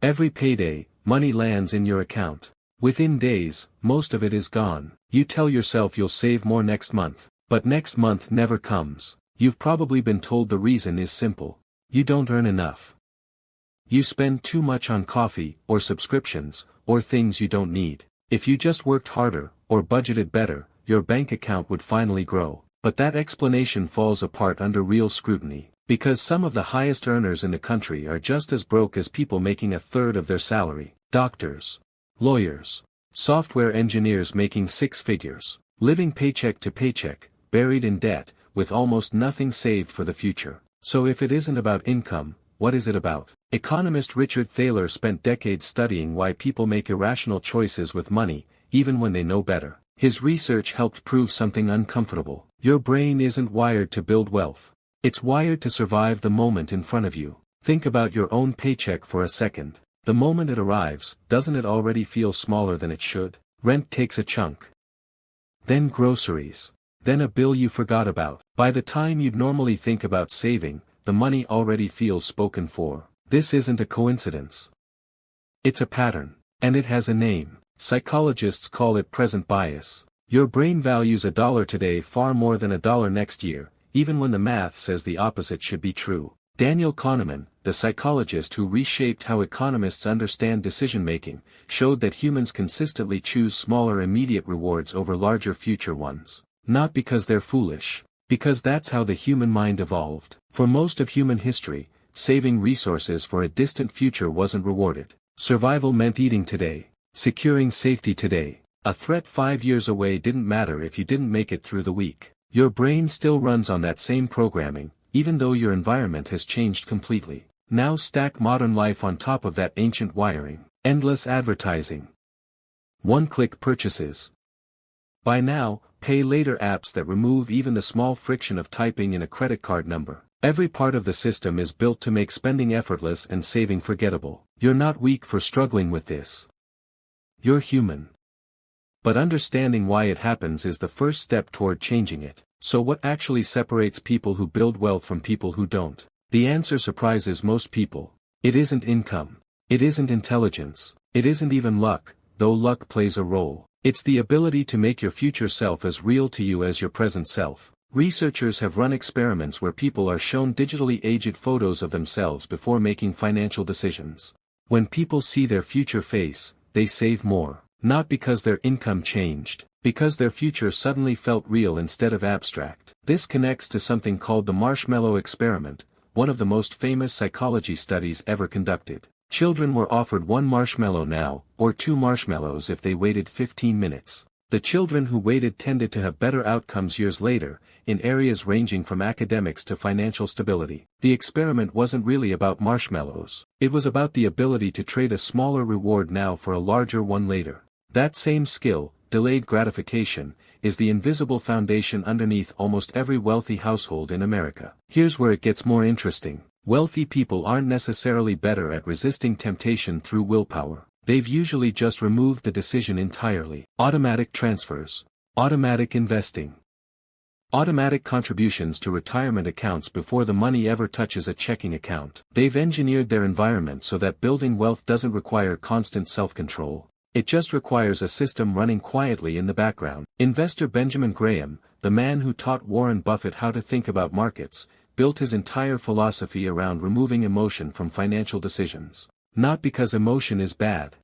Every payday, money lands in your account. Within days, most of it is gone. You tell yourself you'll save more next month, but next month never comes. You've probably been told the reason is simple. You don't earn enough. You spend too much on coffee, or subscriptions, or things you don't need. If you just worked harder, or budgeted better, your bank account would finally grow. But that explanation falls apart under real scrutiny, because some of the highest earners in the country are just as broke as people making a third of their salary. Doctors, lawyers, software engineers making six figures, living paycheck to paycheck, buried in debt, with almost nothing saved for the future. So if it isn't about income, what is it about? Economist Richard Thaler spent decades studying why people make irrational choices with money, even when they know better. His research helped prove something uncomfortable. Your brain isn't wired to build wealth. It's wired to survive the moment in front of you. Think about your own paycheck for a second. The moment it arrives, doesn't it already feel smaller than it should? Rent takes a chunk. Then groceries. Then a bill you forgot about. By the time you'd normally think about saving, the money already feels spoken for. This isn't a coincidence. It's a pattern. And it has a name. Psychologists call it present bias. Your brain values $1 today far more than $1 next year, even when the math says the opposite should be true. Daniel Kahneman, the psychologist who reshaped how economists understand decision-making, showed that humans consistently choose smaller immediate rewards over larger future ones. Not because they're foolish. Because that's how the human mind evolved. For most of human history, saving resources for a distant future wasn't rewarded. Survival meant eating today, securing safety today. A threat 5 years away didn't matter if you didn't make it through the week. Your brain still runs on that same programming, even though your environment has changed completely. Now stack modern life on top of that ancient wiring. Endless advertising. One-click purchases. Buy now, pay later apps that remove even the small friction of typing in a credit card number. Every part of the system is built to make spending effortless and saving forgettable. You're not weak for struggling with this. You're human. But understanding why it happens is the first step toward changing it. So what actually separates people who build wealth from people who don't? The answer surprises most people. It isn't income. It isn't intelligence. It isn't even luck, though luck plays a role. It's the ability to make your future self as real to you as your present self. Researchers have run experiments where people are shown digitally aged photos of themselves before making financial decisions. When people see their future face, they save more. Not because their income changed, because their future suddenly felt real instead of abstract. This connects to something called the marshmallow experiment, one of the most famous psychology studies ever conducted. Children were offered 1 marshmallow now, or 2 marshmallows if they waited 15 minutes. The children who waited tended to have better outcomes years later, in areas ranging from academics to financial stability. The experiment wasn't really about marshmallows. It was about the ability to trade a smaller reward now for a larger one later. That same skill, delayed gratification, is the invisible foundation underneath almost every wealthy household in America. Here's where it gets more interesting. Wealthy people aren't necessarily better at resisting temptation through willpower. They've usually just removed the decision entirely. Automatic transfers. Automatic investing. Automatic contributions to retirement accounts before the money ever touches a checking account. They've engineered their environment so that building wealth doesn't require constant self-control. It just requires a system running quietly in the background. Investor Benjamin Graham, the man who taught Warren Buffett how to think about markets, built his entire philosophy around removing emotion from financial decisions. Not because emotion is bad.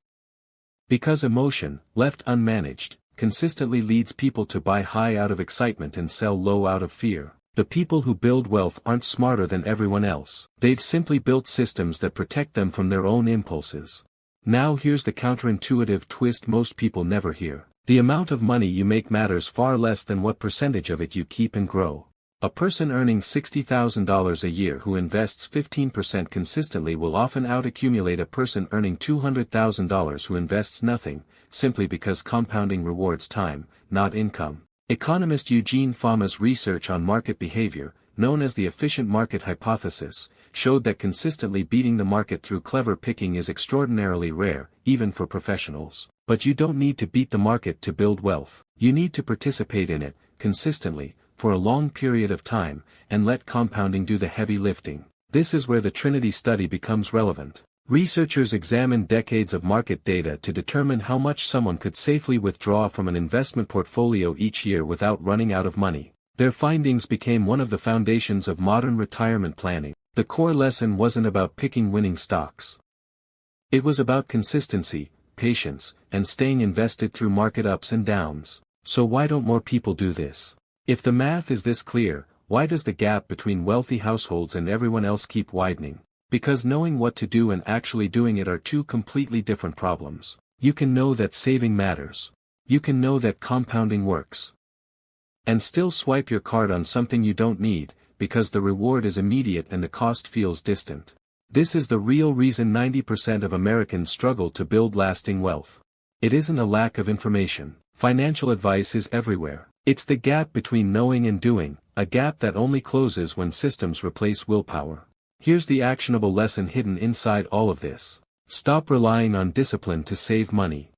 Because emotion, left unmanaged, consistently leads people to buy high out of excitement and sell low out of fear. The people who build wealth aren't smarter than everyone else. They've simply built systems that protect them from their own impulses. Now here's the counterintuitive twist most people never hear. The amount of money you make matters far less than what percentage of it you keep and grow. A person earning $60,000 a year who invests 15% consistently will often out-accumulate a person earning $200,000 who invests nothing, simply because compounding rewards time, not income. Economist Eugene Fama's research on market behavior, known as the efficient market hypothesis, showed that consistently beating the market through clever picking is extraordinarily rare, even for professionals. But you don't need to beat the market to build wealth. You need to participate in it, consistently, for a long period of time, and let compounding do the heavy lifting. This is where the Trinity study becomes relevant. Researchers examined decades of market data to determine how much someone could safely withdraw from an investment portfolio each year without running out of money. Their findings became one of the foundations of modern retirement planning. The core lesson wasn't about picking winning stocks. It was about consistency, patience, and staying invested through market ups and downs. So why don't more people do this? If the math is this clear, why does the gap between wealthy households and everyone else keep widening? Because knowing what to do and actually doing it are two completely different problems. You can know that saving matters. You can know that compounding works. And still swipe your card on something you don't need, because the reward is immediate and the cost feels distant. This is the real reason 90% of Americans struggle to build lasting wealth. It isn't a lack of information. Financial advice is everywhere. It's the gap between knowing and doing, a gap that only closes when systems replace willpower. Here's the actionable lesson hidden inside all of this. Stop relying on discipline to save money.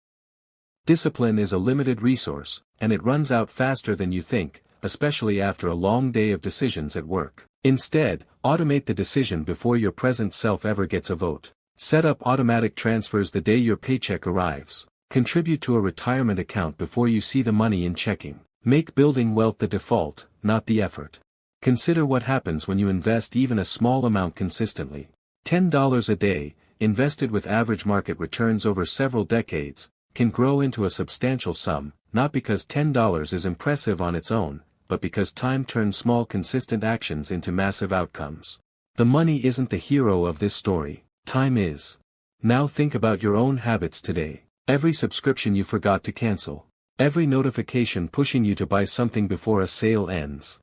Discipline is a limited resource, and it runs out faster than you think, especially after a long day of decisions at work. Instead, automate the decision before your present self ever gets a vote. Set up automatic transfers the day your paycheck arrives. Contribute to a retirement account before you see the money in checking. Make building wealth the default, not the effort. Consider what happens when you invest even a small amount consistently. $10 a day, invested with average market returns over several decades, can grow into a substantial sum, not because $10 is impressive on its own, but because time turns small consistent actions into massive outcomes. The money isn't the hero of this story, time is. Now think about your own habits today. Every subscription you forgot to cancel. Every notification pushing you to buy something before a sale ends.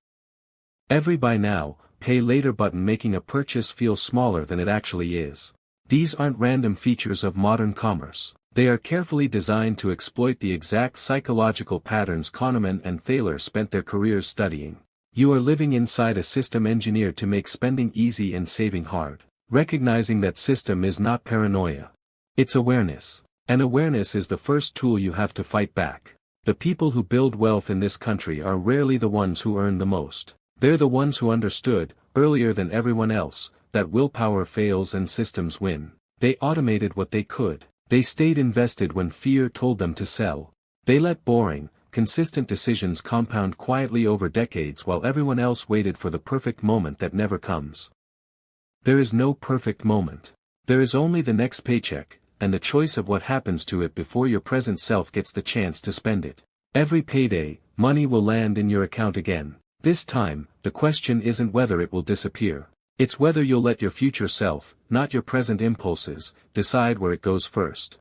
Every buy now, pay later button making a purchase feel smaller than it actually is. These aren't random features of modern commerce. They are carefully designed to exploit the exact psychological patterns Kahneman and Thaler spent their careers studying. You are living inside a system engineered to make spending easy and saving hard. Recognizing that system is not paranoia. It's awareness. And awareness is the first tool you have to fight back. The people who build wealth in this country are rarely the ones who earn the most. They're the ones who understood, earlier than everyone else, that willpower fails and systems win. They automated what they could. They stayed invested when fear told them to sell. They let boring, consistent decisions compound quietly over decades while everyone else waited for the perfect moment that never comes. There is no perfect moment. There is only the next paycheck, and the choice of what happens to it before your present self gets the chance to spend it. Every payday, money will land in your account again. This time, the question isn't whether it will disappear. It's whether you'll let your future self, not your present impulses, decide where it goes first.